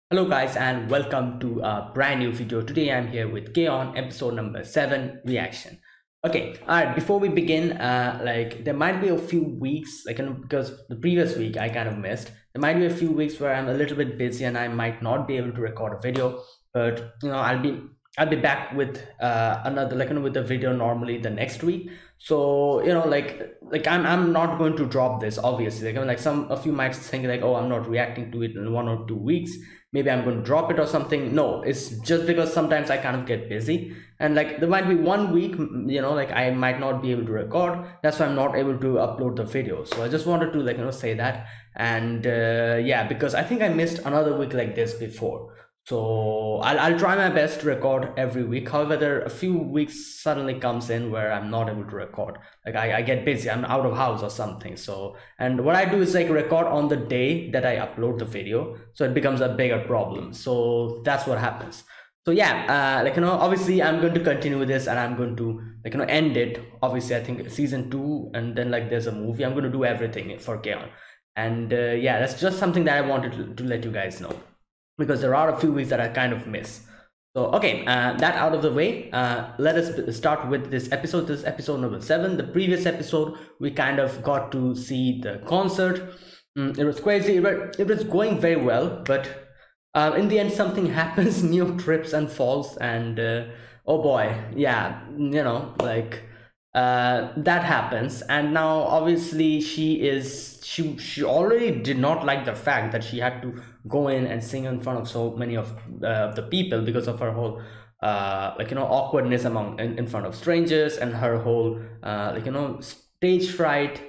Hello guys and welcome to a brand new video. Today I'm here with K on episode number 7 reaction. Okay, alright, before we begin, there might be a few weeks, because the previous week I kind of missed. There might be a few weeks where I'm a little bit busy and I might not be able to record a video, but I'll be back with another with a video normally the next week. So I'm not going to drop this obviously. Some of you might think like, oh, I'm not reacting to it in 1 or 2 weeks, maybe I'm going to drop it or something. No, it's just because sometimes I kind of get busy, and there might be 1 week, I might not be able to record. That's why I'm not able to upload the video. So I just wanted to say that. And yeah, because I think I missed another week like this before. So I'll try my best to record every week. However, there are a few weeks suddenly comes in where I'm not able to record. I get busy, I'm out of house or something. So, and what I do is record on the day that I upload the video. So it becomes a bigger problem. So that's what happens. So yeah, obviously I'm going to continue with this, and I'm going to end it. Obviously, I think season 2, and then there's a movie. I'm going to do everything for Kaon. And yeah, that's just something that I wanted to let you guys know, because there are a few weeks that I kind of miss. So okay, that out of the way, let us start with this episode. This is episode number 7. The previous episode, we kind of got to see the concert. It was crazy. It was going very well, but in the end, something happens. Neo trips and falls, and oh boy, yeah, that happens. And now obviously she already did not like the fact that she had to go in and sing in front of so many of the people, because of her whole awkwardness in front of strangers, and her whole stage fright.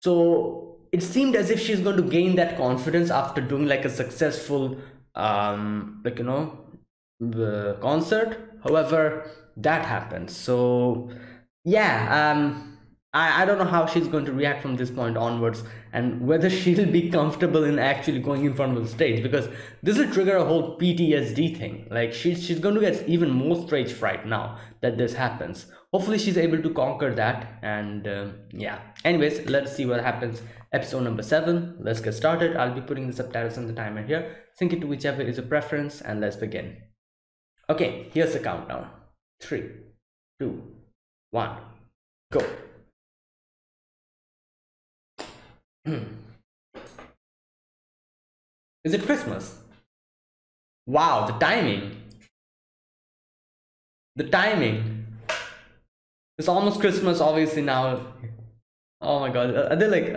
So it seemed as if she's going to gain that confidence after doing a successful the concert. However, that happens. So yeah, I don't know how she's going to react from this point onwards, and whether she'll be comfortable in actually going in front of the stage, because this will trigger a whole PTSD thing. Like she's going to get even more stage fright now that this happens. Hopefully she's able to conquer that. And yeah, anyways, let's see what happens. Episode number 7, let's get started. I'll be putting the subtitles on the timer here. Sync it to whichever is your preference, and let's begin. Okay, here's the countdown. 3, 2, 1, go. Is it Christmas? Wow, the timing. The timing. It's almost Christmas, obviously, now. Oh my god, are they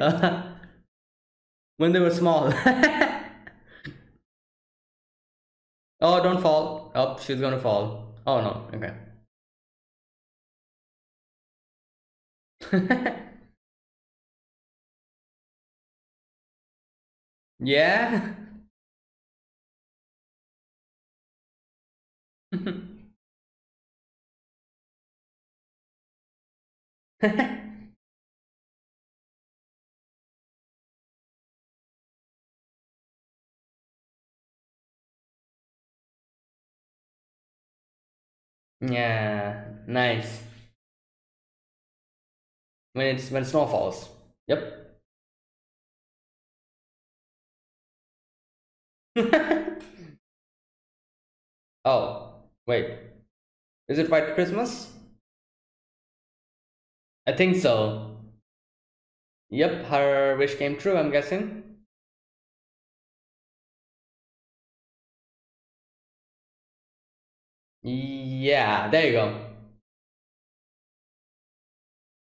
when they were small? Oh, don't fall. Oh, she's gonna fall. Oh no, okay. Yeah. Yeah, nice. When snow falls. Yep. Oh, wait. Is it White Christmas? I think so. Yep, her wish came true, I'm guessing. Yeah, there you go.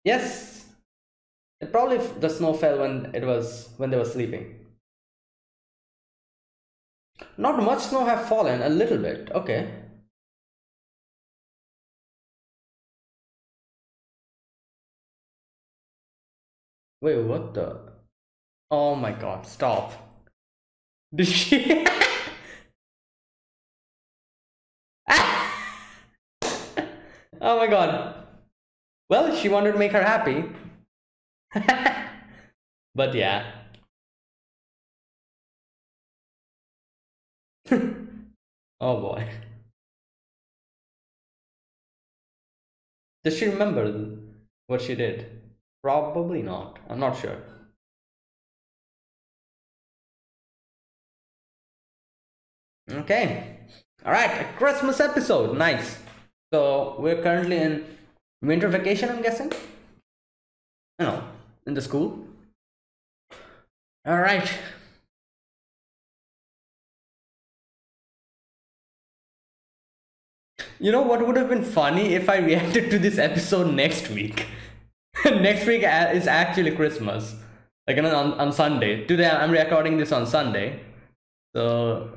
Yes. It probably the snow fell when they were sleeping. Not much snow have fallen, a little bit. Okay. Wait, what the? Oh my god, stop. Did she? Oh my god. Well, she wanted to make her happy. But yeah. Oh boy. Does she remember what she did? Probably not. I'm not sure. Okay. All right, a Christmas episode. Nice. So we're currently in winter vacation, I'm guessing. You know, in the school. All right. You know what would have been funny if I reacted to this episode next week? Next week is actually Christmas. Like on Sunday. Today I'm recording this on Sunday. So,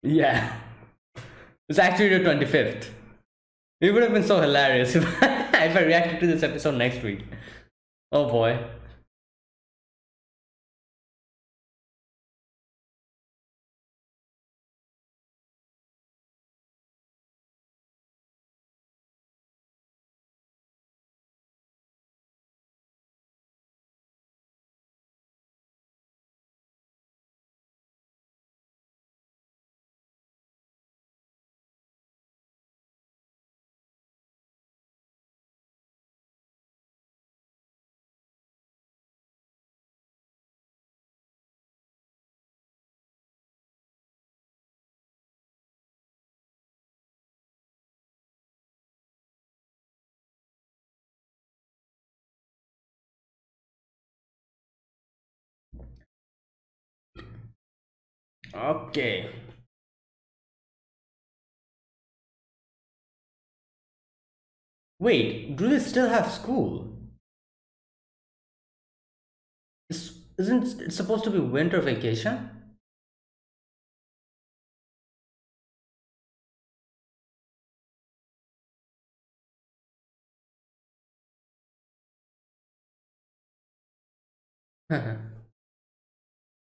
yeah. It's actually the 25th. It would have been so hilarious if if I reacted to this episode next week. Oh boy. Okay. Wait, do they still have school? Isn't it supposed to be winter vacation?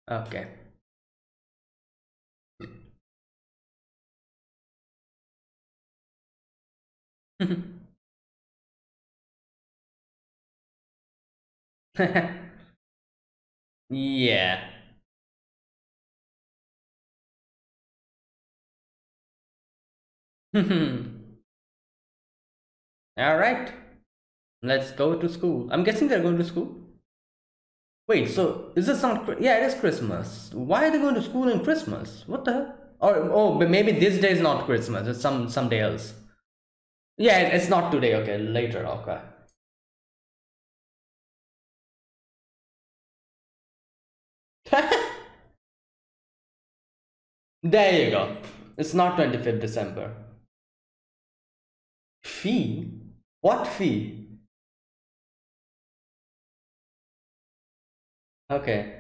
Okay. Yeah. All right. Let's go to school. I'm guessing they're going to school. Wait, so is this not? Yeah, it is Christmas. Why are they going to school in Christmas? What the hell? Or oh, but maybe this day is not Christmas. It's some day else. Yeah, it's not today. Okay, later. Okay. There you go. It's not 25th December. Fee? What fee? Okay.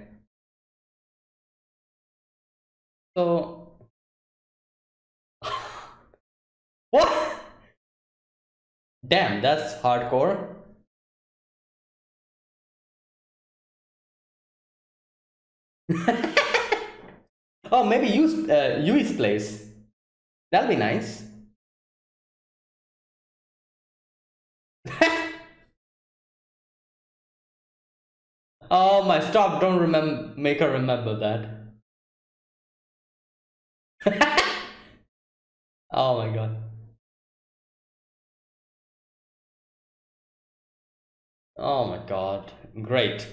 So what? Damn, that's hardcore. Oh, maybe use Yui's place. That'll be nice. Oh my stop, don't remember make her remember that. Oh my god. Oh my god. Great.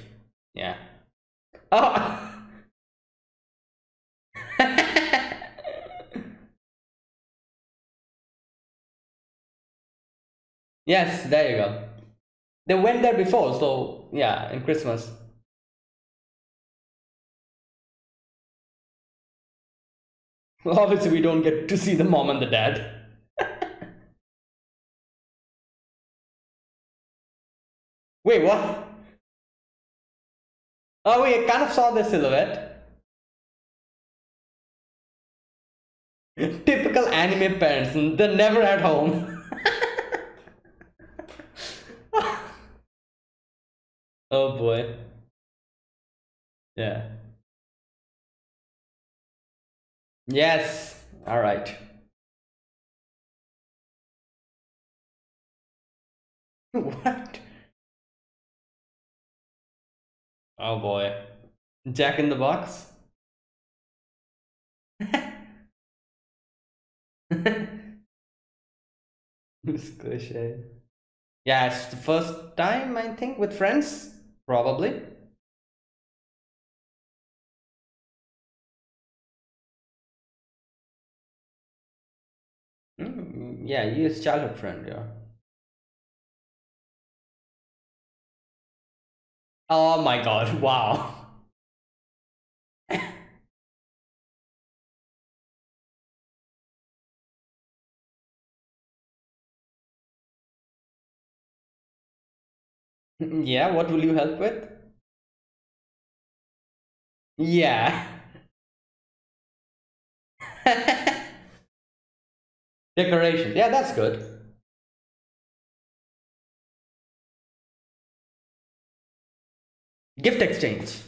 Yeah. Oh yes, there you go. They went there before, so yeah, in Christmas. Well, obviously we don't get to see the mom and the dad. Wait, what? Oh wait, I kind of saw the silhouette. Typical anime parents, they're never at home. Oh boy. Yeah. Yes. All right. What? Oh boy. Jack in the Box? Squishy. Yeah, it's the first time I think with friends, probably. Yeah, he is childhood friend, yeah. Oh my god, wow. Yeah, what will you help with? Yeah. Decorations. Yeah, that's good. Gift exchange.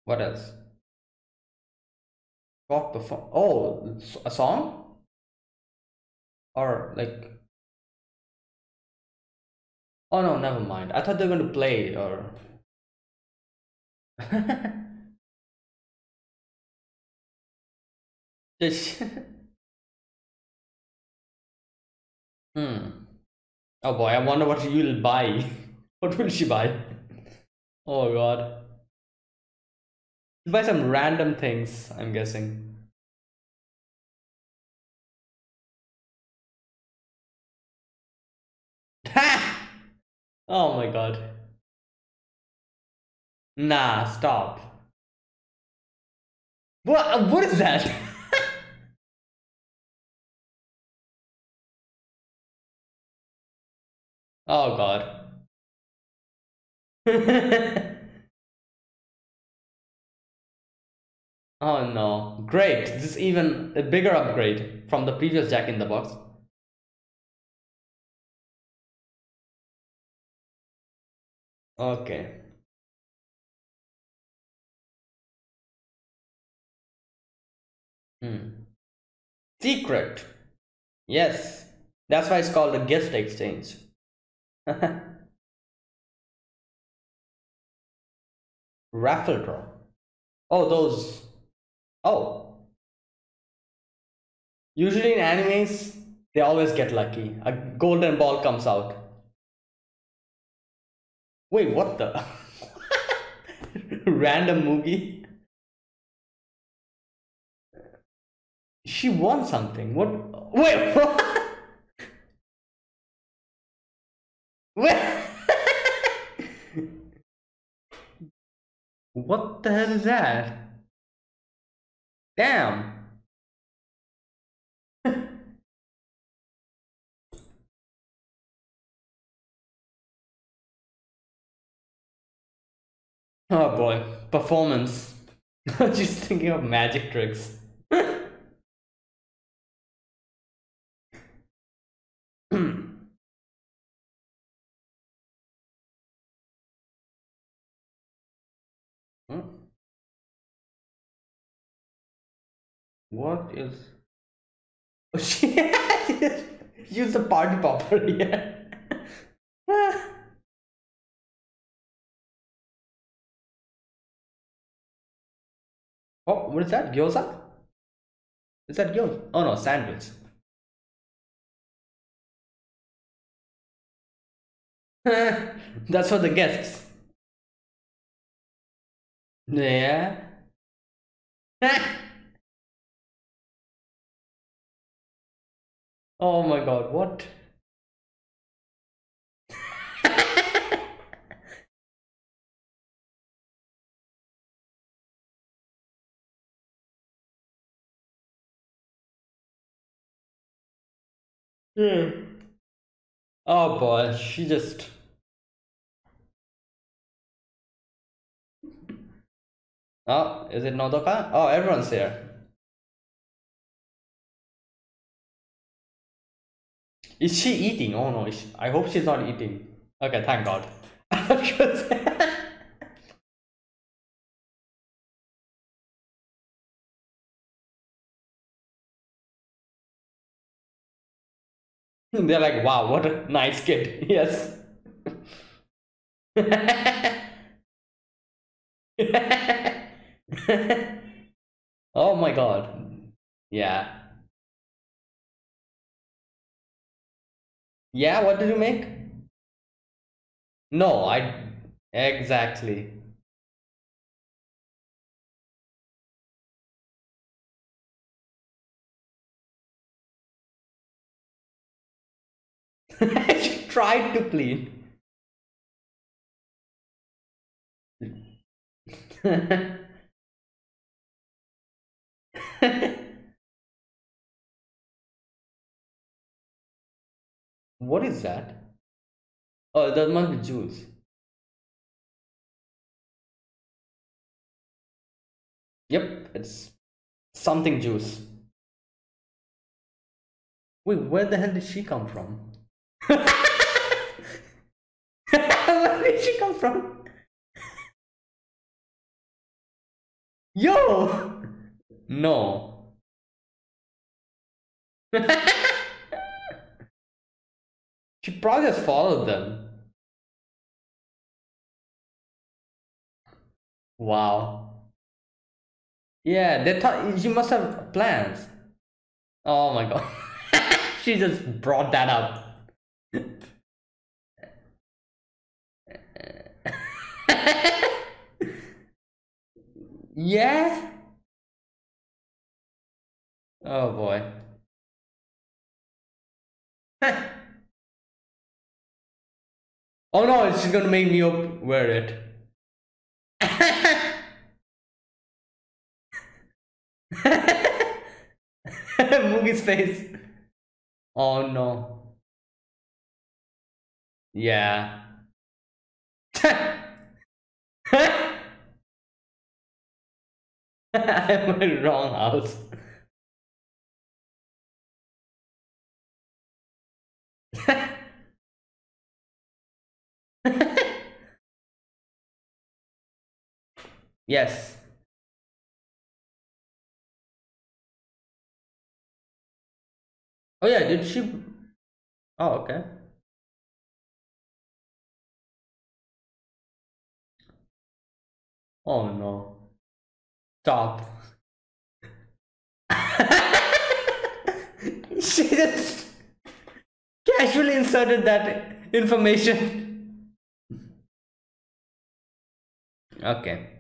What else? Talk perform. Oh, a song? Or like. Oh no, never mind. I thought they were going to play or. Just. Hmm. Oh boy, I wonder what you'll buy. What will she buy? Oh god. Buy some random things, I'm guessing. Ha! Oh my god. Nah, stop. What is that? Oh god. Oh no. Great. This is even a bigger upgrade from the previous Jack in the Box. Okay. Hmm. Secret. Yes. That's why it's called a gift exchange. Raffle draw. Oh, those. Oh. Usually in animes, they always get lucky. A golden ball comes out. Wait, what the? Random movie? She won something. What? Wait, what? Wait. What the hell is that? Damn. Oh boy, performance. Just thinking of magic tricks. What is? Oh, she use the party popper here. Oh, what is that? Gyoza? Is that gyoza? Oh no, sandwich. That's for the guests. Yeah. Oh my god, what? Hmm. Oh boy, she just. Oh, is it Nodoka? Oh, everyone's here. Is she eating? Oh no, I hope she's not eating. Okay, thank God. They're like, wow, what a nice kid. Yes. Oh my God. Yeah. Yeah, what did you make? No, I. Exactly. She tried to clean. What is that? Oh, that must be juice. Yep, it's something juice. Wait, where the hell did she come from? Where did she come from? Yo! No. She probably just followed them. Wow. Yeah, they thought she must have plans. Oh my god. She just brought that up. Yeah? Oh boy. Oh no, she's gonna make me wear it. Moogie's face. Oh no. Yeah. I'm in the wrong house. Yes. Oh yeah, did she? Oh, okay. Oh no. Stop. She just casually inserted that information. Okay.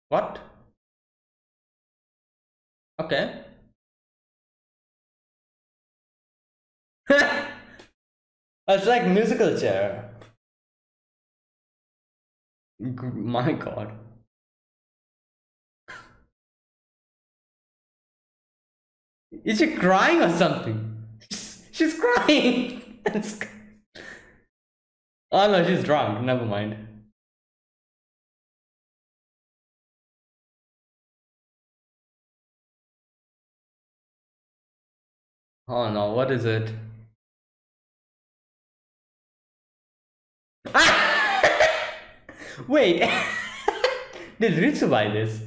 What? Okay. It's like musical chair. My god. Is she crying or something? She's crying. Oh no, she's drunk. Never mind. Oh no, what is it? Ah! Wait. Did Ritsu buy this?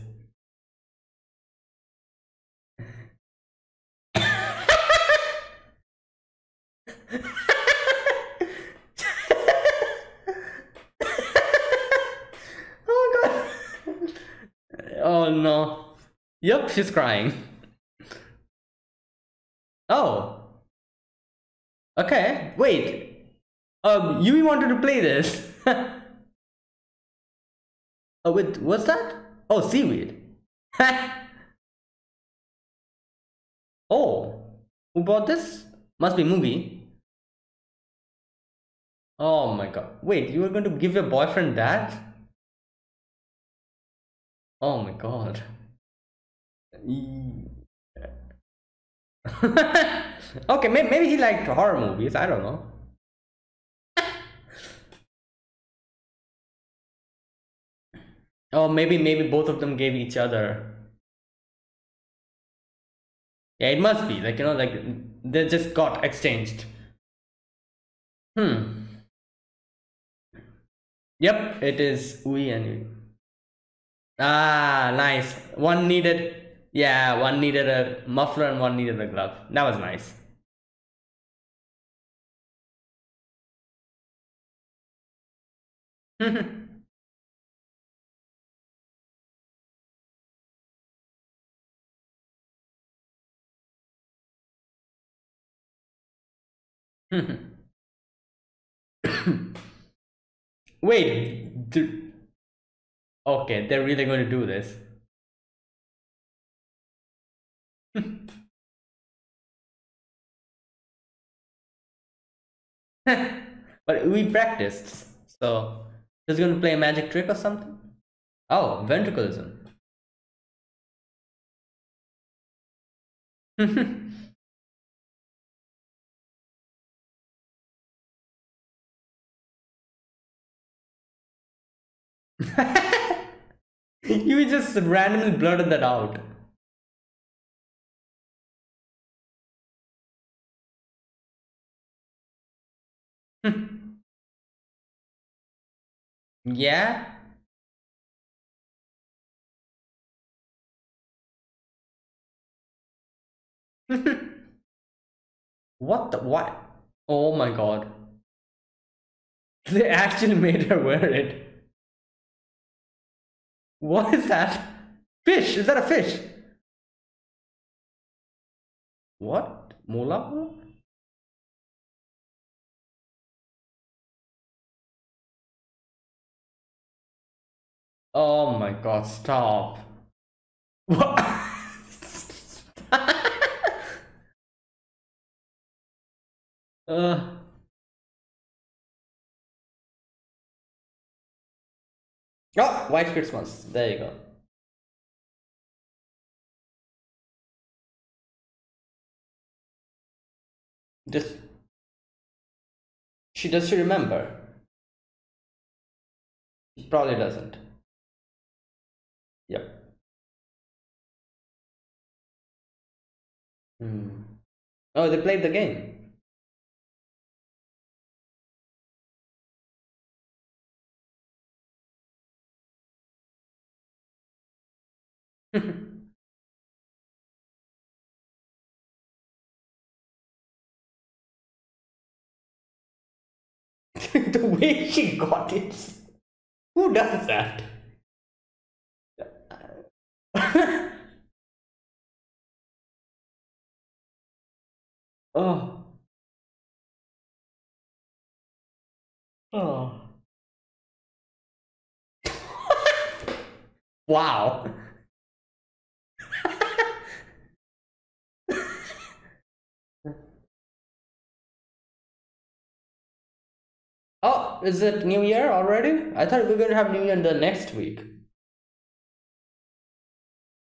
Oh god. Oh no. Yep, she's crying. Oh. Okay. Wait. Yui wanted to play this. Oh, wait, what's that? Oh, seaweed. Oh, who bought this? Must be movie. Oh my god. Wait, you were going to give your boyfriend that? Oh my god. Okay, maybe he liked horror movies. I don't know. Oh, maybe both of them gave each other. Yeah, it must be like like they just got exchanged. Hmm. Yep, it is Ui and Ui. Ah, nice. One needed, yeah, one needed a muffler and one needed a glove. That was nice. Wait, okay, they're really going to do this. But we practiced, so he's gonna play a magic trick or something. Oh, ventriculism. You just randomly blurted that out. Yeah. What the what? Oh my god. They actually made her wear it. What is that? Fish? Is that a fish? What? Mola? Oh my god, stop. What? uh, oh, White Christmas. There you go. Just does she remember? She probably doesn't. Yep. Hmm. Oh, they played the game. The way she got it. Who does that? Oh. Oh. Wow. Oh, is it New Year already? I thought we were going to have New Year in the next week.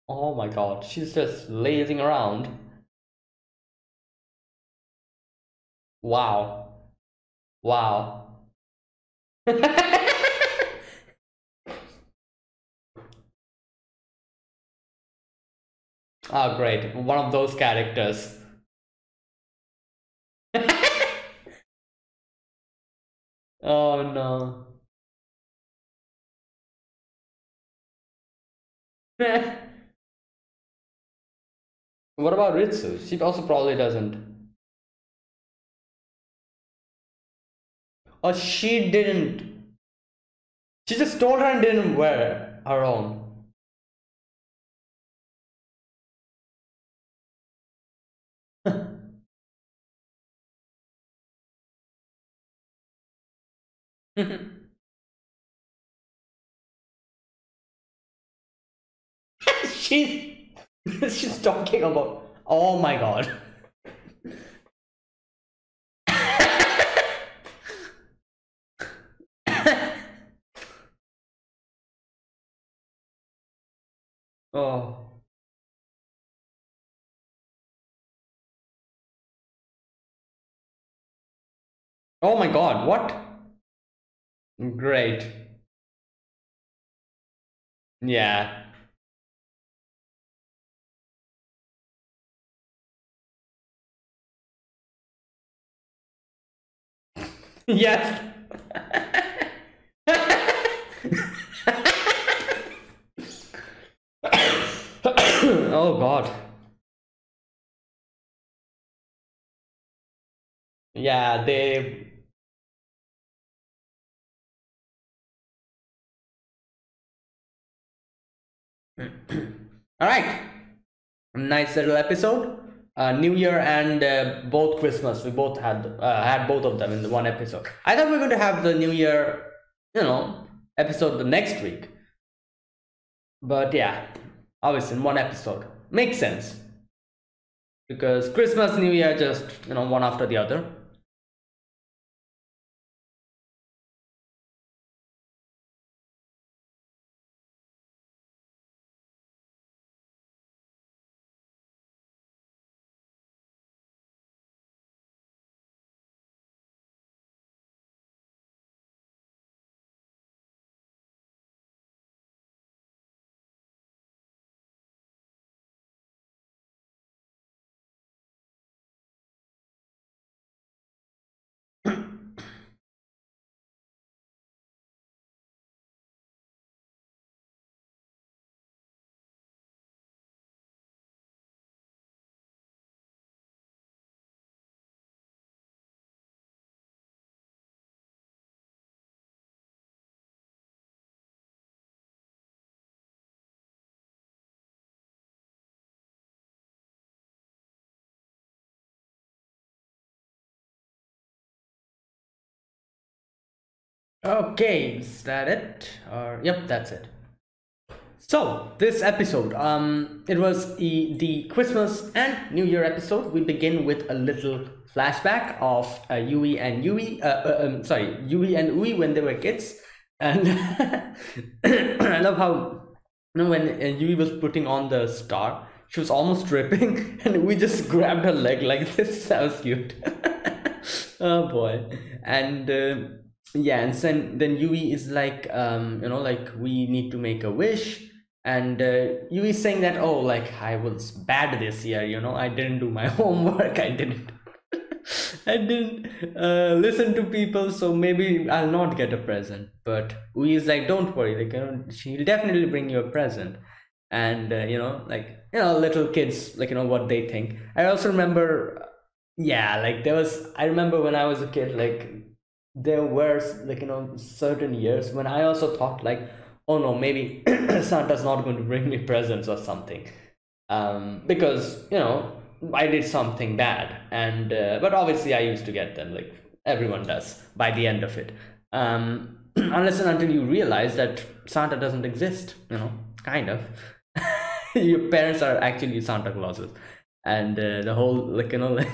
Oh my god, she's just lazing around. Wow. Wow. Oh, great. One of those characters. Oh no. What about Ritsu? She also probably doesn't. Or she didn't. She just told her and didn't wear her own. she she's talking about. Oh my god. Oh. Oh my god, what? Great. Yeah. Yes. Oh god. Yeah, they. All right. Nice little episode. New Year and both Christmas. We both had both of them in the one episode. I thought we were going to have the New Year, episode the next week. But yeah, obviously in one episode makes sense. because Christmas, New Year, just one after the other. Okay, is that it? Or yep, that's it. So this episode, it was the Christmas and New Year episode. We begin with a little flashback of Yui and Yui and Ui when they were kids, and I love how when Yui was putting on the star, she was almost tripping, and we just grabbed her leg like this. That was cute. Oh boy, and. Yeah, and then Yui is like like we need to make a wish, and Yui is saying that, oh, like I was bad this year, I didn't do my homework, I didn't listen to people, so maybe I'll not get a present. But Yui is like, don't worry, like she'll definitely bring you a present. And little kids, like what they think. I also remember, yeah, like I remember when I was a kid, like there were like certain years when I also thought like, oh no, maybe Santa's not going to bring me presents or something, because I did something bad. And but obviously I used to get them, like everyone does by the end of it, unless and until you realize that Santa doesn't exist, kind of. Your parents are actually Santa Clauses, and the whole like like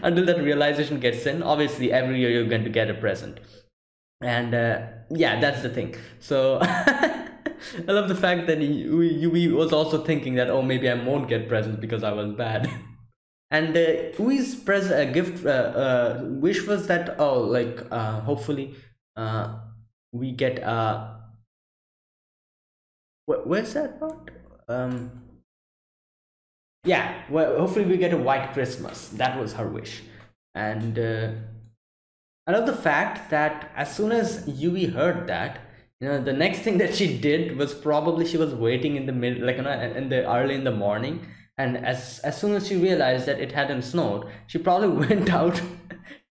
until that realization gets in, obviously every year you're going to get a present. And yeah, that's the thing. So I love the fact that Yui was also thinking that, oh, maybe I won't get presents because I was bad. And Yui's gift wish was that, oh, like hopefully we get where's that part? Yeah, well, hopefully we get a white Christmas. That was her wish. And I love the fact that as soon as Yui heard that, the next thing that she did was probably she was waiting in the middle, like in the early in the morning, and as soon as she realized that it hadn't snowed, she probably went out,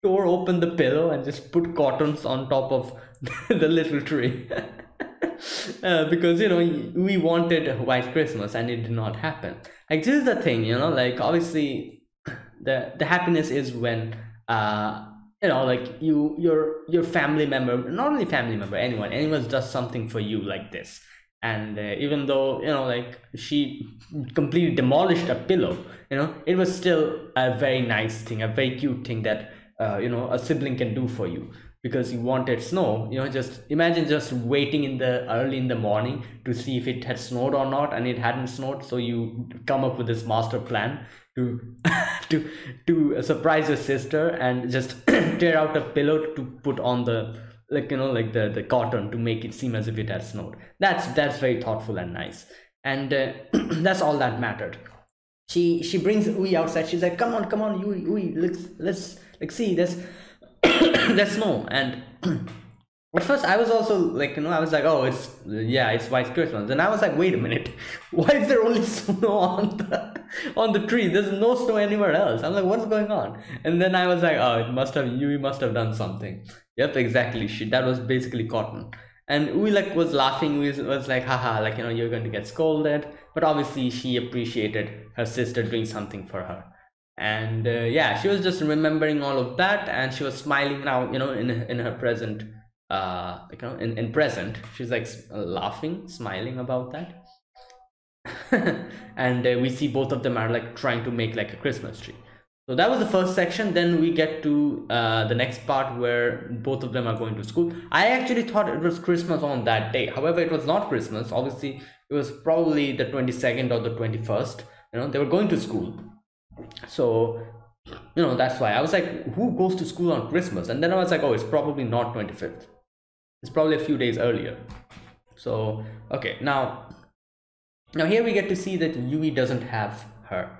tore open the pillow, and just put cottons on top of the little tree. Because we wanted a white Christmas and it did not happen. Like this is the thing, like obviously the happiness is when like your family member, not only family member, anyone does something for you like this. And even though like she completely demolished a pillow, it was still a very nice thing, a very cute thing that a sibling can do for you, because you wanted snow. Just imagine just waiting in the early in the morning to see if it had snowed or not, and it hadn't snowed, so you come up with this master plan to to surprise your sister and just tear out a pillow to put on the like the cotton to make it seem as if it had snowed. That's very thoughtful and nice. And that's all that mattered. She brings Ui outside. She's like, come on, Ui, let's like see this. There's snow. And at first I was also like, I was like, oh, it's white Christmas. And I was like, wait a minute, why is there only snow on the tree? There's no snow anywhere else. I'm like, what's going on? And then I was like, oh, Yui must have done something. Yep, exactly. That was basically cotton. And Ui like was laughing. Ui was like, haha, like you're going to get scolded. But obviously she appreciated her sister doing something for her. And yeah, she was just remembering all of that, and she was smiling now, in her present, in present she's like laughing, smiling about that. And we see both of them are like trying to make like a Christmas tree. So that was the first section. Then we get to the next part where both of them are going to school. I actually thought it was Christmas on that day. However, it was not Christmas. Obviously, it was probably the 22nd or the 21st. You know, they were going to school. So, you know, that's why I was like, who goes to school on Christmas? And then I was like, oh, it's probably not 25th. It's probably a few days earlier. So, okay, now here we get to see that Yui doesn't have her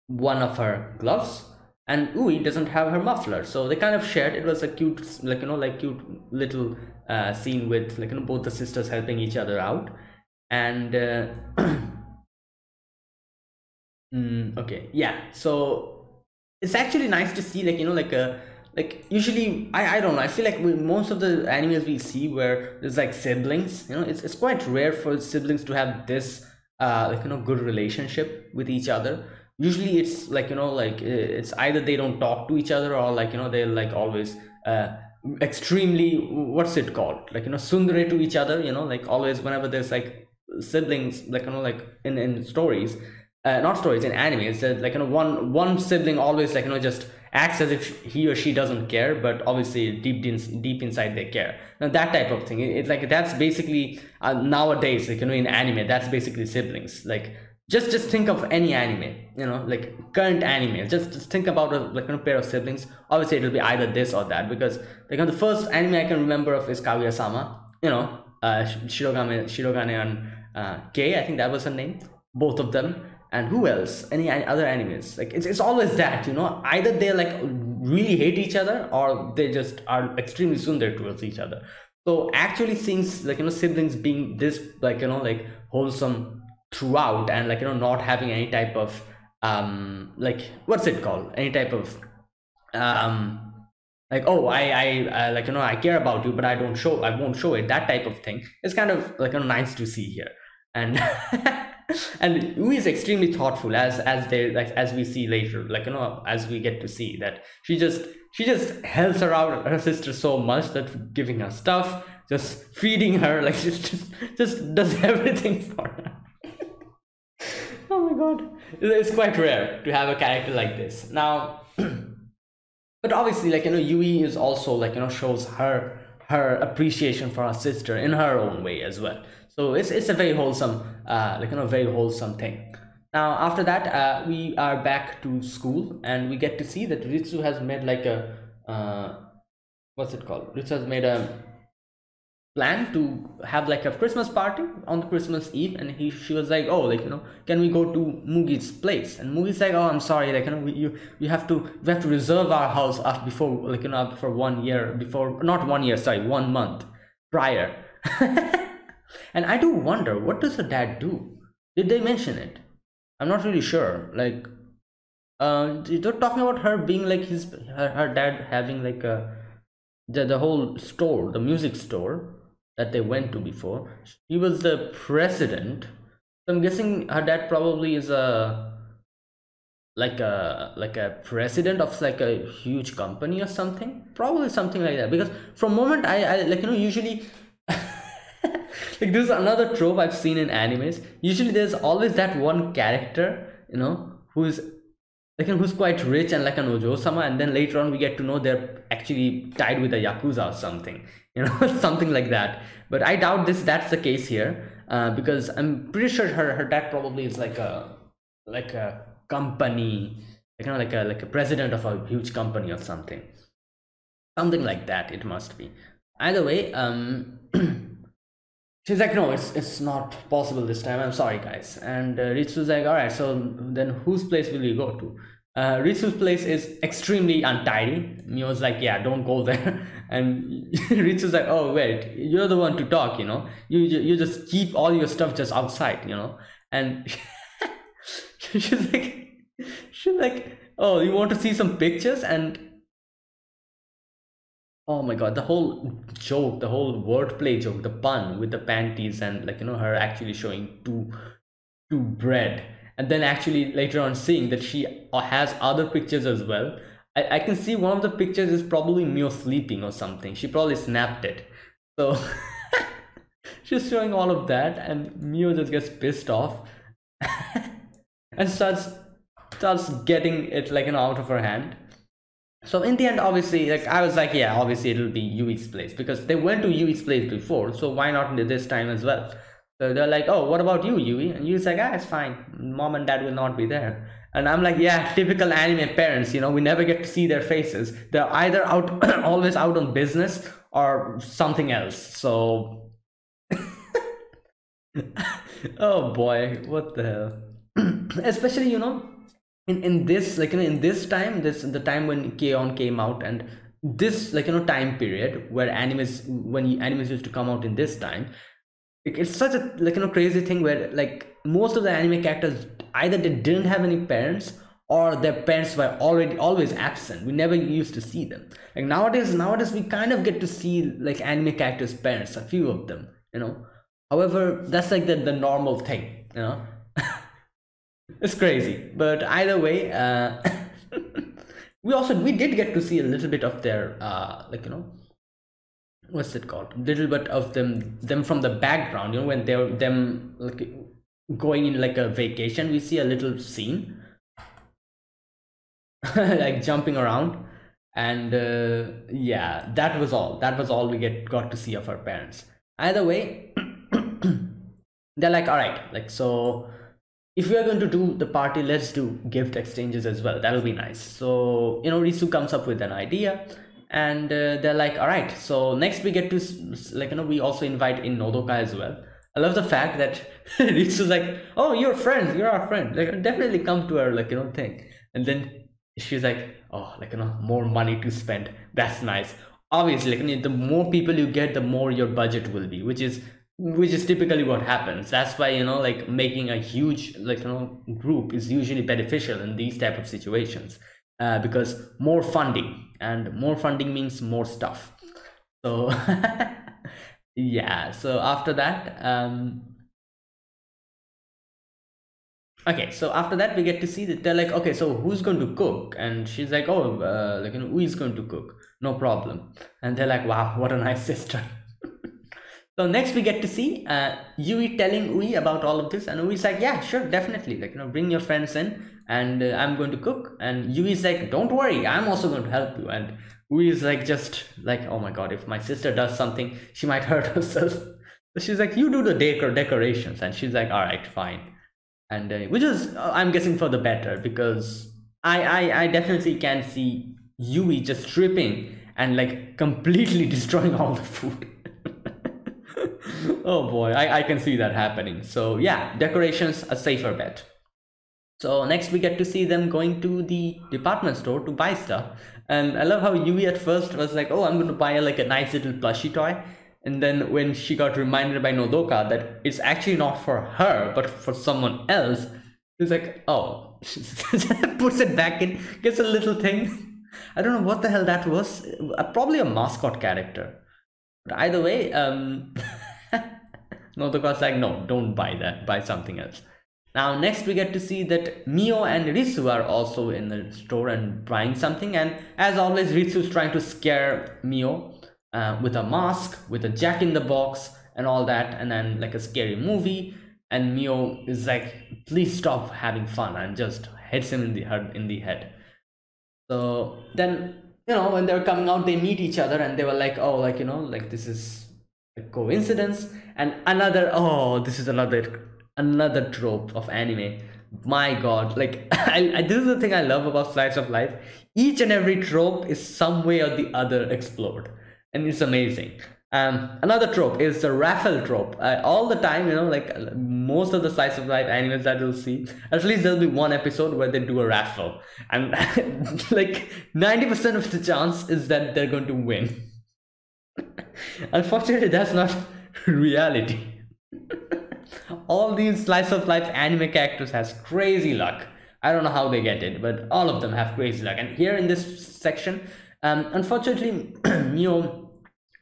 one of her gloves, and Ui doesn't have her muffler, so they kind of shared. It was a cute, like, you know, like cute little scene with, like, you know, both the sisters helping each other out. And okay, yeah, so it's actually nice to see, like, you know, like usually I don't know, I feel like with most of the animes we see where there's like siblings, you know, it's quite rare for siblings to have this like, you know, good relationship with each other. Usually it's like, you know, like it's either they don't talk to each other, or like, you know, they're like always extremely, what's it called, like, you know, tsundere to each other, you know, like always whenever there's like siblings, like, you know, like in stories, not stories, in anime, it's like, you know, one sibling always, like, you know, just acts as if he or she doesn't care, but obviously deep inside they care. Now that type of thing, it's like that's basically nowadays, like, you know, in anime, that's basically siblings. Like just think of any anime, you know, like current anime, just think about a, like, you know, pair of siblings. Obviously it'll be either this or that, because like, the first anime I can remember of is Kaguya-sama, you know, Shirogane and Kei, I think that was her name, both of them. And who else? Any other animes? Like it's always that, you know, either they like really hate each other, or they just are extremely tsundere towards each other. So actually seeing, like, you know, siblings being this, like, you know, like wholesome throughout, and like, you know, not having any type of like, what's it called, any type of like, oh, I like, you know, I care about you, but I won't show it, that type of thing is kind of like, you know, nice to see here. And and Ui is extremely thoughtful, as they, like, as we see later, like, you know, as we get to see that she just helps her out, her sister, so much that giving her stuff, just feeding her, like just does everything for her. Oh my god, it's quite rare to have a character like this now. But obviously, like, you know, Yui is also, like, you know, shows her appreciation for her sister in her own way as well. So it's a very wholesome, like, you know, very wholesome thing. Now after that, we are back to school, and we get to see that Ritsu has made like a what's it called? Ritsu has made a plan to have like a Christmas party on the Christmas Eve, and she was like, oh, like, you know, can we go to Mugi's place? And Mugi's like, oh, I'm sorry, like, you know, we have to reserve our house after, before, like, you know, for 1 year before, not 1 year, sorry, 1 month prior. And I do wonder, what does her dad do? Did they mention it? I'm not really sure. Like, they're talking about her being like her dad having like the whole store, the music store that they went to before. He was the president. So I'm guessing her dad probably is like a president of like a huge company or something. Probably something like that. Because from moment I like, you know, usually like, this is another trope I've seen in animes. Usually there's always that one character, you know, who's like, who's quite rich and like an Ojo-sama, and then later on we get to know they're actually tied with a Yakuza or something, you know, something like that. But I doubt that's the case here, because I'm pretty sure her dad probably is like a company, like, you know, like a president of a huge company or something like that. It must be. Either way, she's like, no, it's not possible this time, I'm sorry guys. And Ritsu's like, all right, so then whose place will you go to? Ritsu's place is extremely untidy. Mio's like, yeah, don't go there. And Ritsu's like, oh wait, you're the one to talk, you know, you just keep all your stuff just outside, you know. And she's like, oh, you want to see some pictures? And oh my god, the whole joke, the whole wordplay joke, the pun with the panties, and like, you know, her actually showing two bread, and then actually later on seeing that she has other pictures as well. I can see one of the pictures is probably Mio sleeping or something. She probably snapped it. So she's showing all of that, and Mio just gets pissed off and starts getting it like out of her hand. So in the end, obviously, like I was like, yeah, obviously it'll be Yui's place, because they went to Yui's place before, so why not this time as well? So they're like, oh, what about you, Yui? And Yui's like, ah, it's fine, mom and dad will not be there. And I'm like, yeah, typical anime parents, you know, we never get to see their faces. They're either out always out on business or something else. So oh boy, what the hell. Especially, you know, in this, like, you know, in this time, the time when K-On! Came out, and this, like, you know, time period where animes used to come out in this time, it's such a, like, you know, crazy thing where like most of the anime characters, either they didn't have any parents or their parents were always absent. We never used to see them. Like nowadays we kind of get to see like anime characters' parents, a few of them, you know. However, that's like the normal thing, you know. It's crazy, but either way, we did get to see a little bit of their like, you know, what's it called, little bit of them from the background, you know, when they're them like going in like a vacation. We see a little scene like jumping around, and yeah, that was all we got to see of our parents. Either way, they're like, all right, like, so if we are going to do the party, let's do gift exchanges as well, that'll be nice. So, you know, Risu comes up with an idea, and they're like, all right, so next we get to, like, you know, we also invite in Nodoka as well. I love the fact that Ritsu's like, oh, you're our friend, like, definitely come to our, like, you know, thing. And then she's like, oh, like, you know, more money to spend, that's nice. Obviously, like, the more people you get, the more your budget will be, which is typically what happens. That's why, you know, like, making a huge, like, you know, group is usually beneficial in these type of situations, because more funding, and more funding means more stuff. So yeah, so after that, okay, so after that we get to see that they're like, okay, so who's going to cook? And she's like, oh, like, you know, Ui's going to cook, no problem. And they're like, wow, what a nice sister. So next we get to see Yui telling Ui about all of this, and Ui's like, yeah, sure, definitely, like, you know, bring your friends in, and I'm going to cook. And Yui's like, don't worry, I'm also going to help you. And Ui is like, just like, oh my god, if my sister does something, she might hurt herself. So she's like, you do the decorations. And she's like, all right, fine. And which is, I'm guessing, for the better, because I definitely can see Yui just tripping and like completely destroying all the food. Oh boy, I can see that happening. So yeah, decorations, a safer bet. So next we get to see them going to the department store to buy stuff. And I love how Yui at first was like, oh, I'm going to buy like a nice little plushie toy. And then when she got reminded by Nodoka that it's actually not for her, but for someone else, she's like, oh, puts it back in, gets a little thing. I don't know what the hell that was. Probably a mascot character. But either way, Nodoka's like, no, don't buy that, buy something else. Now next we get to see that Mio and Ritsu are also in the store and buying something, and as always Ritsu's trying to scare Mio with a mask, with a Jack in the Box and all that, and then like a scary movie, and Mio is like, please stop having fun, and just hits him in the head. So then, you know, when they're coming out, they meet each other, and they were like, oh, like, you know, like, this is a coincidence. And another, oh, this is another trope of anime. My god, like, this is the thing I love about slice of life. Each and every trope is some way or the other explored, and it's amazing. Another trope is the raffle trope. All the time, you know, like most of the slice of life animes that you'll see, at least there'll be one episode where they do a raffle, and like 90% of the chance is that they're going to win. Unfortunately, that's not reality. All these slice of life anime characters has crazy luck. I don't know how they get it, but all of them have crazy luck. And here in this section, unfortunately, Mio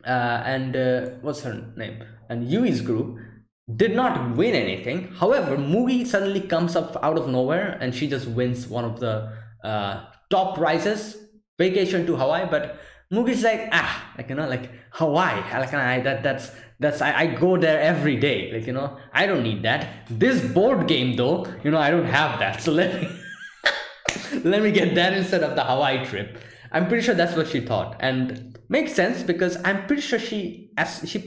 and what's her name, and Yui's group did not win anything. However, Mugi suddenly comes up out of nowhere, and she just wins one of the top prizes, vacation to Hawaii. But Mugi's like, like, like Hawaii, like, I go there every day, like, I don't need that. This board game though, I don't have that, so let me let me get that instead of the Hawaii trip. I'm pretty sure that's what she thought, and makes sense because I'm pretty sure she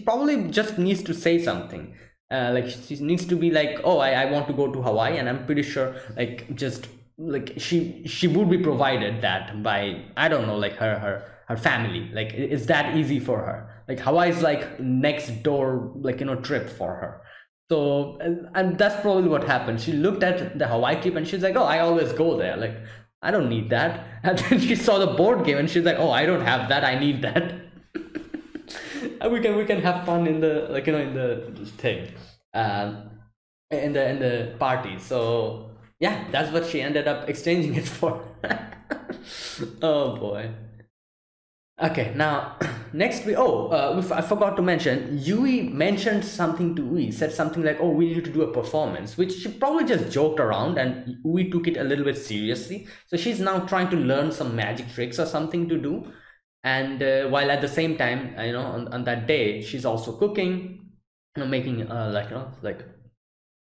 probably just needs to say something. Like she needs to be like, oh, I want to go to Hawaii, and I'm pretty sure like just like she would be provided that by, I don't know, like her family. Like it's that easy for her. Like Hawaii is like next door, like trip for her. So and that's probably what happened. She looked at the Hawaii trip and she's like, oh, I always go there, like I don't need that. And then she saw the board game and she's like, oh, I don't have that, I need that. And we can have fun in the, like, in the thing, in the party. So yeah, that's what she ended up exchanging it for. Oh boy. Okay, now next I forgot to mention, Yui mentioned something to Ui, said something like, oh, we need to do a performance, which she probably just joked around, and Ui took it a little bit seriously. So she's now trying to learn some magic tricks or something to do. And while at the same time, on that day, she's also cooking, making like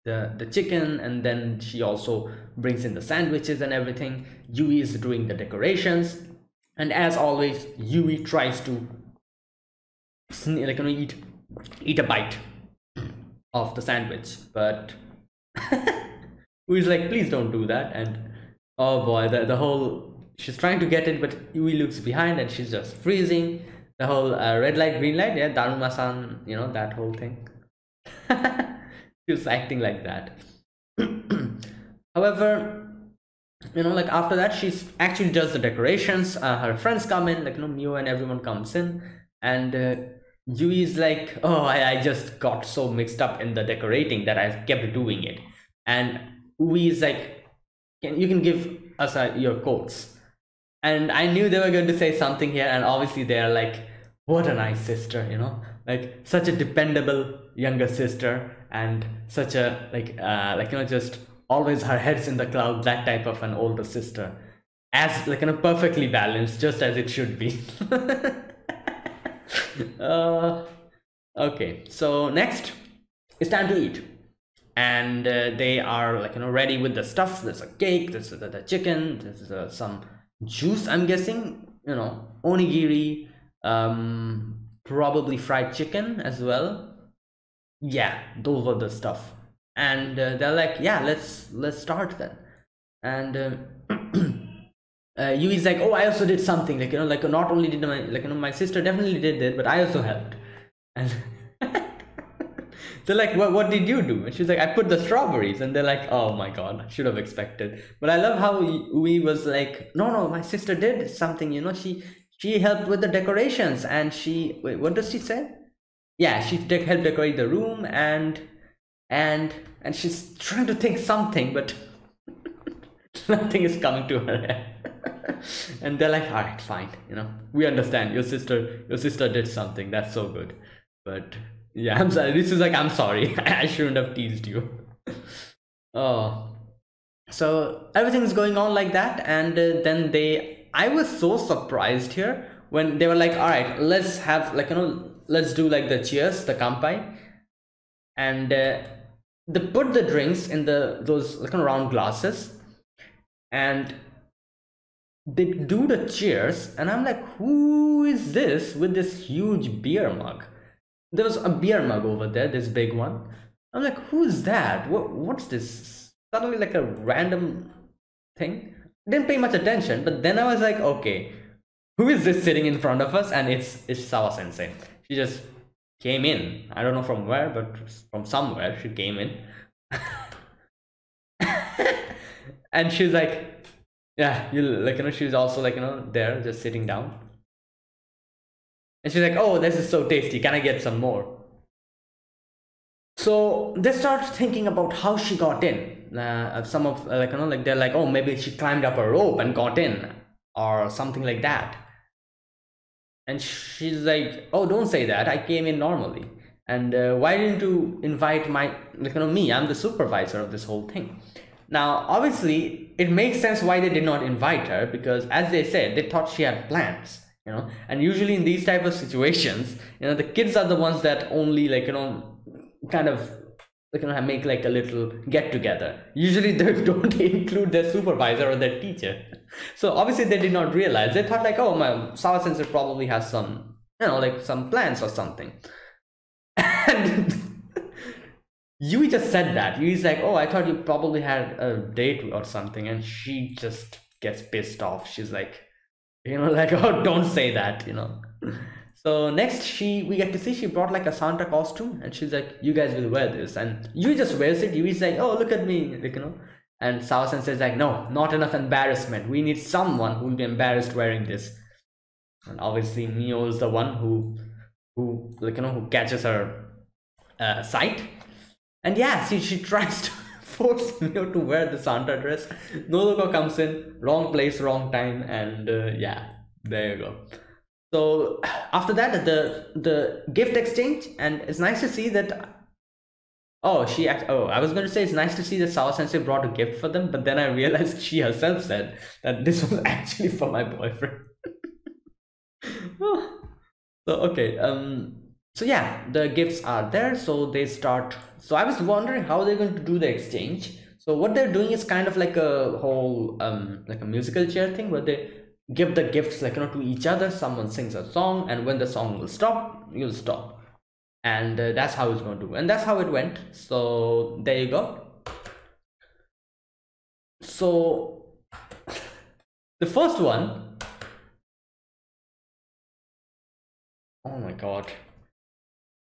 the chicken, and then she also brings in the sandwiches and everything. Yui is doing the decorations. And as always, Yui tries to eat a bite of the sandwich, but Yui's like, please don't do that. And oh boy, the whole, she's trying to get it, but Yui looks behind and she's just freezing. The whole red light, green light, yeah, Daruma-san, that whole thing. She was acting like that. However, like after that, she's actually does the decorations. Her friends come in, like Mio and everyone comes in, and Yui is like, oh, I just got so mixed up in the decorating that I kept doing it. And Yui is like, you can give us your quotes. And I knew they were going to say something here, and obviously they're like, what a nice sister, like such a dependable younger sister, and such a just always her head's in the clouds, that type of an older sister, as like perfectly balanced, just as it should be. Okay, so next it's time to eat, and they are like ready with the stuff. There's a cake, there's the chicken, there's some juice, I'm guessing, onigiri, probably fried chicken as well. Yeah, those were the stuff. And they're like, yeah, let's start then. And Yui's like, oh, I also did something, like like not only did my sister definitely did it, but I also helped. And they're like, what did you do? And she's like, I put the strawberries. And they're like, oh my god, I should have expected. But I love how Yui was like, no, my sister did something, she helped with the decorations. And wait, what does she say? Yeah, she helped decorate the room, and she's trying to think something, but nothing is coming to her head. And they're like, all right, fine, we understand, your sister did something, that's so good. But yeah, I'm sorry, this is like, I'm sorry, I shouldn't have teased you. Oh, so everything's going on like that. And then I was so surprised here when they were like, all right, let's have let's do like the cheers, the kampai. And they put the drinks in those round glasses, and they do the cheers. And I'm like, who is this with this huge beer mug? There was a beer mug over there, this big one. I'm like, who's that? What's this? Suddenly like a random thing. Didn't pay much attention, but then I was like, okay, who is this sitting in front of us? And it's Sawa Sensei. She just came in. I don't know from where, but from somewhere she came in. And she's like, yeah, she's also like, there just sitting down. And she's like, oh, this is so tasty, can I get some more? So they start thinking about how she got in. Some of they're like, oh, maybe she climbed up a rope and got in, or something like that. And she's like, oh, don't say that, I came in normally. And why didn't you invite me? I'm the supervisor of this whole thing. Now, obviously, it makes sense why they did not invite her, because as they said, they thought she had plans. And usually in these type of situations, the kids are the ones that only like kind of like make like a little get together. Usually they don't include their supervisor or their teacher. So obviously they did not realize. They thought like, oh, my Sawa sensei probably has some like some plans or something. And Yui just said that. Yui's like, oh, I thought you probably had a date or something. And she just gets pissed off. She's like, like, oh, don't say that. So next we get to see she brought like a Santa costume, and she's like, you guys will wear this, and Yui just wears it. Yui's like, oh, look at me, like, and Sawa sensei is like, no, not enough embarrassment, we need someone who will be embarrassed wearing this. And obviously Mio is the one who like who catches her sight. And yeah, she tries to force Mio to wear the Santa dress. Nodoka comes in, wrong place, wrong time, and yeah, there you go. So after that, the gift exchange, and it's nice to see that. Oh, I was going to say it's nice to see that Sawa sensei brought a gift for them, but then I realized she herself said that this was actually for my boyfriend. So okay, so yeah, the gifts are there, so they start. So I was wondering how they're going to do the exchange. So what they're doing is kind of like a whole like a musical chair thing, where they give the gifts like to each other. Someone sings a song, and when the song will stop, you'll stop, and that's how it's going to do. And that's how it went. So there you go. So the first one, oh my god,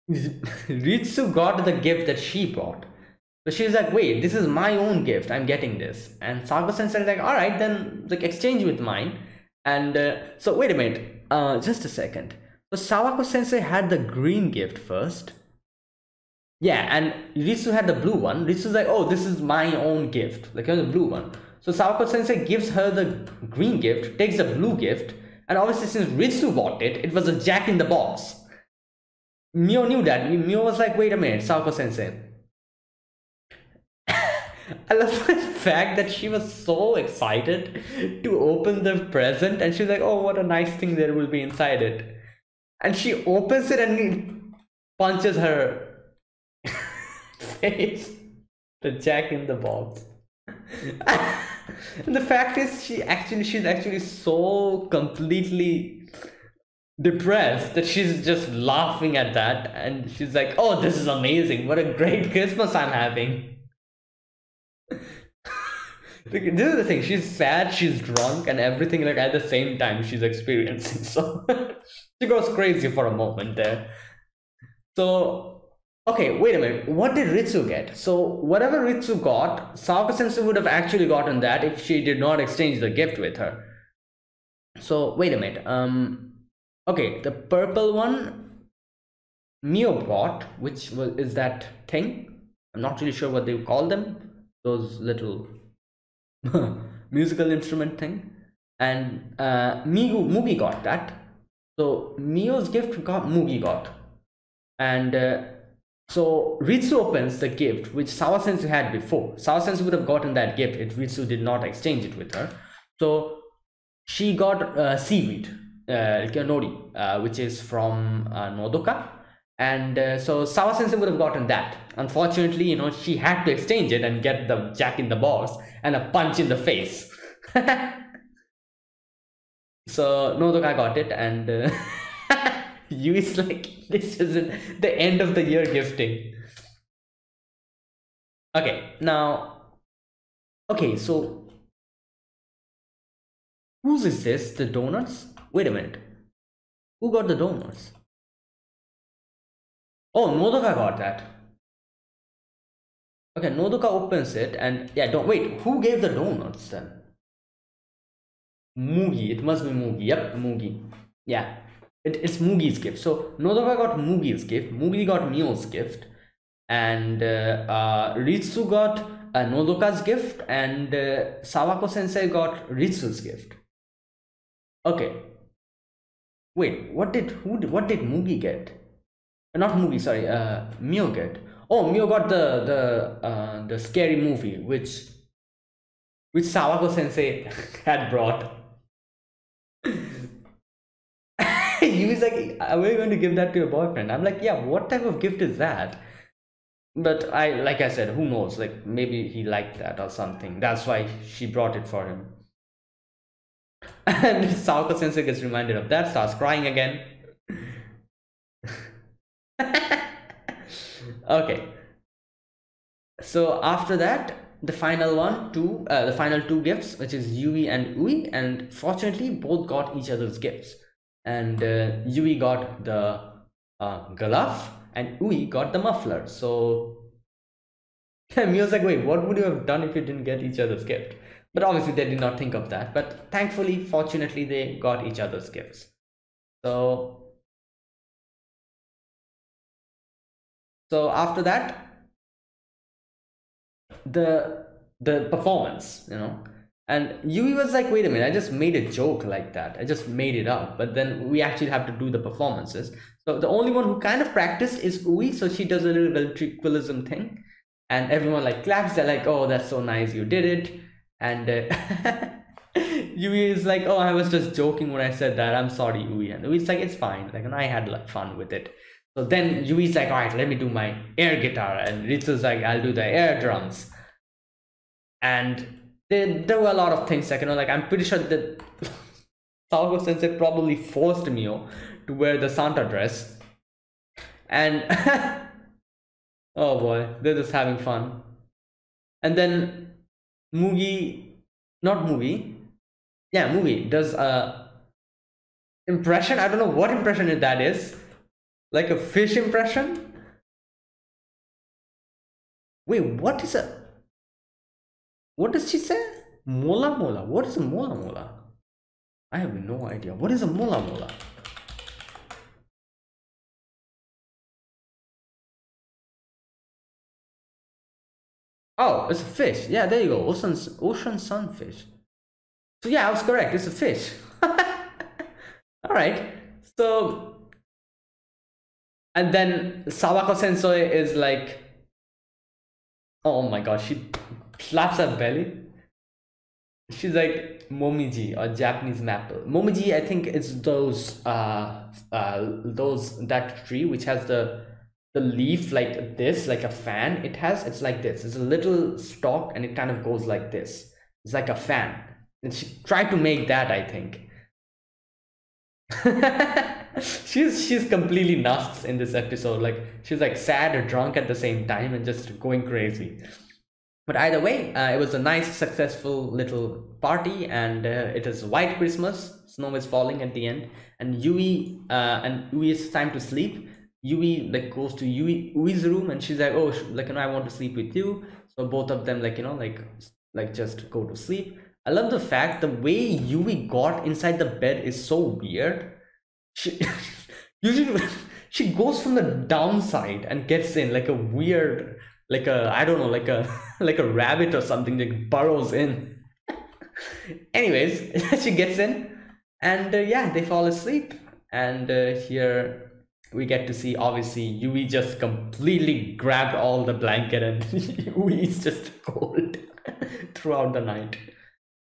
Ritsu got the gift that she brought. So she's like, wait, this is my own gift, I'm getting this. And Sawako sensei is like, all right, then like exchange with mine. And so wait a minute, just a second. So Sawako sensei had the green gift first. Yeah, and Ritsu had the blue one. Ritsu's like, oh, this is my own gift, like the blue one. So Sawako sensei gives her the green gift, takes the blue gift, and obviously since Ritsu bought it, it was a Jack in the Box. Mio knew that. Mio was like, wait a minute, Sawako sensei. I love the fact that she was so excited to open the present, and she's like, oh, what a nice thing there will be inside it. And she opens it and punches her face, the Jack in the Box. And the fact is, she's actually so completely depressed that she's just laughing at that, and she's like, oh, this is amazing, what a great Christmas I'm having. This is the thing, she's sad, she's drunk, and everything like at the same time she's experiencing. So she goes crazy for a moment there. So okay, wait a minute, what did Ritsu get? So whatever Ritsu got, Sawako sensei would have actually gotten that if she did not exchange the gift with her. So wait a minute, okay, the purple one Mio bought, which is that thing, I'm not really sure what they call them, those little musical instrument thing. And Mugi got that. So Mio's gift Mugi got. And so Ritsu opens the gift which Sawa sensei had before. Sawa sensei would have gotten that gift if Ritsu did not exchange it with her. So she got seaweed, nori, which is from Nodoka. And so Sawa sensei would have gotten that. Unfortunately, she had to exchange it and get the Jack in the Box and a punch in the face. So Nodoka got it, and Yui's like, this isn't the end of the year gifting. Okay, now, okay, so whose is this? The donuts? Wait a minute, who got the donuts? Oh, Nodoka got that. Okay, Nodoka opens it, and yeah, don't wait. Who gave the donuts then? Mugi. It must be Mugi. Yep, Mugi. Yeah, it's Mugi's gift. So Nodoka got Mugi's gift. Mugi got Mio's gift, and Ritsu got Nodoka's gift, and Sawako sensei got Ritsu's gift. Okay. Wait, what did Mugi get? Not Mugi, sorry, Mio get. Oh, Mio got the scary movie which Sawako sensei had brought. Yui's like, are we going to give that to your boyfriend? I'm like, yeah, what type of gift is that? But like I said, who knows? Like maybe he liked that or something. That's why she brought it for him. And Saoko Sensei gets reminded of that, starts crying again. Okay. So after that, the final the final two gifts, which is Yui and Ui, and fortunately both got each other's gifts. And Yui got the glove, and Ui got the muffler. So Mio's like, wait, what would you have done if you didn't get each other's gift? But obviously they did not think of that. But thankfully, fortunately, they got each other's gifts. So after that, the performance, and Yui was like, wait a minute, I just made a joke like that, I just made it up, but then we actually have to do the performances. So the only one who kind of practiced is Ui, so she does a little ventriloquism thing, and everyone like claps. They're like, oh, that's so nice, you did it. And Yui is like, oh, I was just joking when I said that, I'm sorry, Ui. And Ui's like, it's fine, like, and I had like fun with it. So then Yui's like, all right, let me do my air guitar, and Ritsu's like, I'll do the air drums. And there were a lot of things, like, like, I'm pretty sure that Saoko Sensei probably forced Mio to wear the Santa dress. And oh boy, they're just having fun. And then Mugi does a impression. I don't know what impression that is. Like a fish impression? Wait, what does she say? Mola mola. What is a mola mola? I have no idea. What is a mola mola? Oh, it's a fish. Yeah, there you go. Ocean sunfish. So yeah, I was correct. It's a fish. All right. So, and then Sawako Sensei is like, oh my god, she slaps her belly. She's like, Momiji, or Japanese maple. Momiji, I think it's that tree which has the leaf like this, like a fan. It's like this. It's a little stalk, and it kind of goes like this. It's like a fan. And she tried to make that, I think. she's completely nuts in this episode. Like, she's like sad or drunk at the same time and just going crazy. But either way, it was a nice, successful little party, and it is white Christmas. Snow is falling at the end, and Yui it's time to sleep. Yui like goes to Ui's room, and she's like, oh, like, I want to sleep with you. So both of them like just go to sleep. I love the fact the way Yui got inside the bed is so weird. She usually she goes from the downside and gets in like a weird, like a, I don't know, like a like a rabbit or something, like burrows in. Anyways, she gets in, and yeah, they fall asleep. And here we get to see, obviously, Yui just completely grabbed all the blanket, and Yui is just cold throughout the night.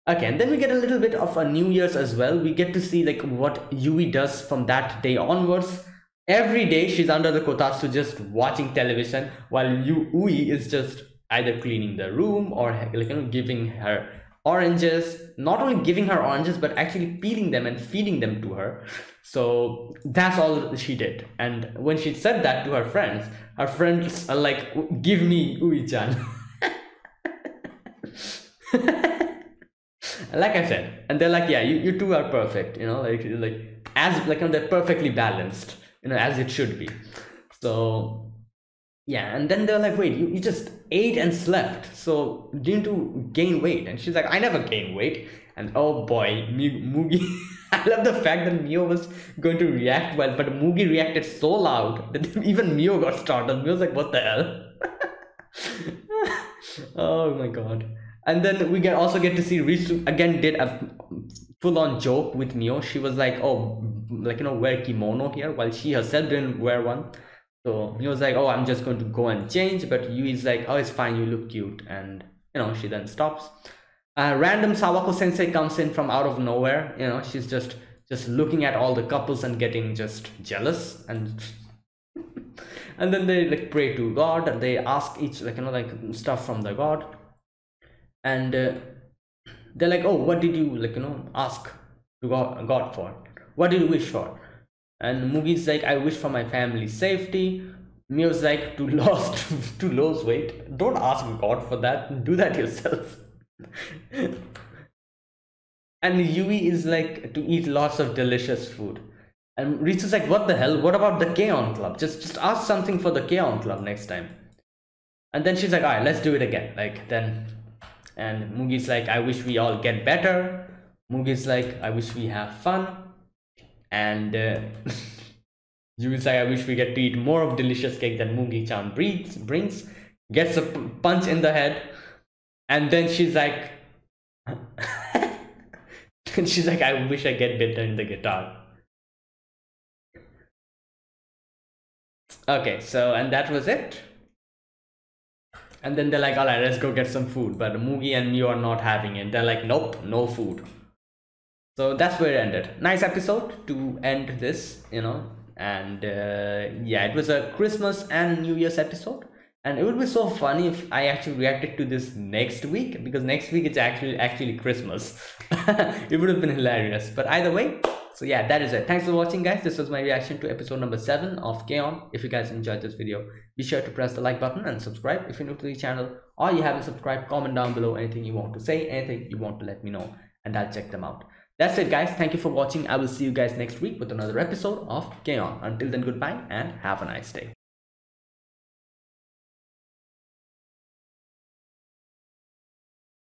Okay, and then we get a little bit of a New Year's as well. We get to see like what Yui does from that day onwards. Every day she's under the kotatsu just watching television, while Yui is just either cleaning the room or giving her oranges. Not only giving her oranges, but actually peeling them and feeding them to her. So that's all she did. And when she said that to her friends are like, give me Ui-chan. Like I said, and they're like, yeah, you two are perfect, they're perfectly balanced, as it should be. So yeah, and then they're like, wait, you just ate and slept, so didn't you gain weight? And she's like, I never gain weight. And oh boy, Mugi I love the fact that Mio was going to react well, but Mugi reacted so loud that even Mio got startled. Mio's like, what the hell? Oh my god. And then we also get to see Ritsu again did a full-on joke with Mio. She was like, oh, wear kimono here, while she herself didn't wear one. So Mio was like, oh, I'm just going to go and change. But Yui's like, oh, it's fine, you look cute. And she then stops. Random Sawako Sensei comes in from out of nowhere. She's just just looking at all the couples and getting just jealous. And then they like pray to God, and they ask each like like stuff from the God. And they're like, oh, what did you like ask to God for? What did you wish for? And Mugi's like, I wish for my family's safety. Mio's like, to lose weight. Don't ask God for that, do that yourself. And Yui is like, to eat lots of delicious food. And Ritsu's like, what the hell, what about the K-On! Club? Just ask something for the K-On! Club next time. And then she's like, all right, let's do it again. Like then, and Mugi's like, I wish we all get better. Mugi's like, I wish we have fun. And Yui's like, I wish we get to eat more of delicious cake than Mugi-chan brings. Gets a punch in the head. And then she's like, I wish I get better in the guitar. Okay, so, and that was it. And then they're like, all right, let's go get some food. But Mugi and Mio are not having it. They're like, nope, no food. So that's where it ended. Nice episode to end this, And yeah, it was a Christmas and New Year's episode. And it would be so funny if I actually reacted to this next week, because next week it's actually Christmas. It would have been hilarious. But either way, so yeah, that is it. Thanks for watching, guys. This was my reaction to episode number 7 of K-On! If you guys enjoyed this video, be sure to press the like button and subscribe if you're new to the channel, or you haven't subscribed. Comment down below anything you want to say, anything you want to let me know, and I'll check them out. That's it, guys. Thank you for watching. I will see you guys next week with another episode of K-On! Until then, goodbye and have a nice day.